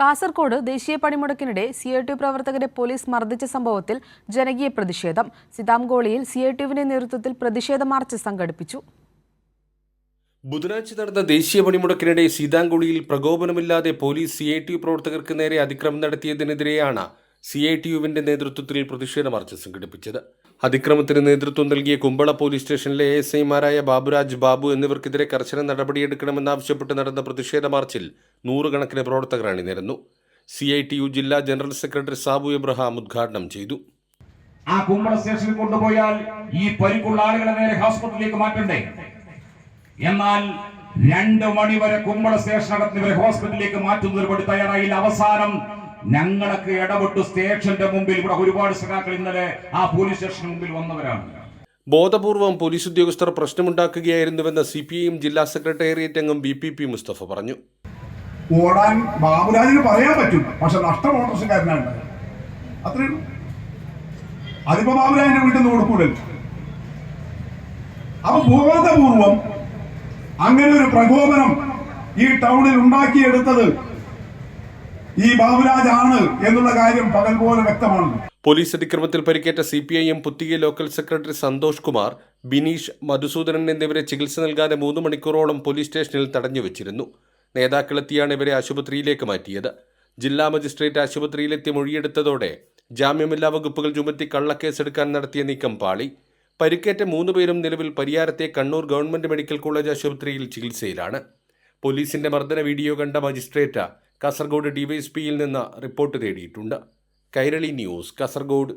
കാസർഗോഡ് ദേശീയ പണിമുടക്കിനിടെ CITU പ്രവർത്തകരെ police മർദ്ദിച്ച സംഭവത്തിൽ ജനകീയ പ്രതിഷേധം. സിതാംകോളിയിൽ CITUവിന്റെ നേതൃത്വത്തിൽ പ്രതിഷേധ മാർച്ച് സംഘടിപ്പിച്ചു. ബുധനാഴ്ച നടന്ന ദേശീയ പണിമുടക്കിനിടെ സീതാംകുളിയിൽ പ്രകോപനമില്ലാതെ പോലീസ് CITU പ്രവർത്തകർക്ക് നേരെ അതിക്രമം നടത്തിയതിനെതിരെയാണ് CITUവിന്റെ നേതൃത്വത്തിൽ പ്രതിഷേധ മാർച്ച് സംഘടിപ്പിച്ചത്. അതിക്രമത്തിന് നേതൃത്വം നൽകിയ കുമ്പള പോലീസ് സ്റ്റേഷനിലെ ASIമാരായ ബാബുരാജ്, ബാബു എന്നിവർക്കെതിരെ കർശന നടപടിയെടുക്കണമെന്നാവശ്യപ്പെട്ട് നടന്ന പ്രതിഷേധ മാർച്ചിൽ നൂറുകണക്കിന് പ്രവർത്തകർ അണിനിരന്നു. CITU ജില്ലാ ജനറൽ സെക്രട്ടറി സാബു എബ്രഹാം ഉദ്ഘാടനം ചെയ്തു. ആ കുമ്പള സ്റ്റേഷനിൽ കൊണ്ടുപോയാൽ ഈ പരിക്കുള്ള ആളുകളെ നേരെ ഹോസ്പിറ്റലിലേക്ക് മാറ്റണ്ടേ? എന്നാൽ 2 മണി വരെ കുമ്പള സ്റ്റേഷനകത്ത് ഇവരെ ഹോസ്പിറ്റലിലേക്ക് മാറ്റുന്നതിന് വേണ്ടി തയ്യാറായില്ല. അവസാനം ഞങ്ങളൊക്കെ ഇടപെട്ട് സ്റ്റേഷന്റെ മുമ്പിൽ ഇവിടെ ഒരുപാട് സഖാക്കൾ ഇന്നലെ ആ പോലീസ് സ്റ്റേഷന് മുമ്പിൽ വന്നവരാണ്. ബോധപൂർവം പോലീസ് ഉദ്യോഗസ്ഥർ പ്രശ്നമുണ്ടാക്കുകയായിരുന്നുവെന്ന് CPIM ജില്ലാ സെക്രട്ടേറിയറ്റ് അംഗം BP മുസ്തഫ പറഞ്ഞു. ഓടാൻ ബാബുരാജിന് പറയാൻ പറ്റും, പക്ഷെ നഷ്ടം ഓട്ടോറിക്ഷക്കാരനാണ്. അത്രയും അതിപ്പോ ബാബുരാജിന്റെ വീട്ടിൽ നിന്ന് കൊടുക്കൂടല്ലോ. അപ്പൊ ബോധപൂർവം അങ്ങനെ ഒരു പ്രകോപനം ഈ ടൗണിൽ ഉണ്ടാക്കിയെടുത്തത് ഈ ബാബുരാജാണ് എന്നുള്ള കാര്യം പകൽ പോലെ വ്യക്തമാണ്. പോലീസ് അതിക്രമത്തിൽ പരിക്കേറ്റ CPIM Puthika local secretary Santhosh Kumar, Bineesh, Madhusoodanan എന്നിവരെ ചികിത്സ നൽകാതെ 3 മണിക്കൂറോളം പോലീസ് സ്റ്റേഷനിൽ തടഞ്ഞുവച്ചിരുന്നു. നേതാക്കളെത്തിയാണ് ഇവരെ ആശുപത്രിയിലേക്ക് മാറ്റിയത്. ജില്ലാ മജിസ്ട്രേറ്റ് ആശുപത്രിയിലെത്തി മൊഴിയെടുത്തതോടെ ജാമ്യമില്ലാ വകുപ്പുകൾ ചുമത്തി കള്ളക്കേസെടുക്കാൻ നടത്തിയ നീക്കം പാളി. പരിക്കേറ്റ 3 പേരും നിലവിൽ പരിയാരത്തെ കണ്ണൂർ ഗവൺമെന്റ് മെഡിക്കൽ കോളേജ് ആശുപത്രിയിൽ ചികിത്സയിലാണ്. പോലീസിന്റെ മർദ്ദന വീഡിയോ കണ്ട മജിസ്ട്രേറ്റ് കാസർഗോഡ് DYSPയിൽ നിന്ന് റിപ്പോർട്ട് തേടിയിട്ടുണ്ട്. കൈരളി ന്യൂസ്, കാസർഗോഡ്.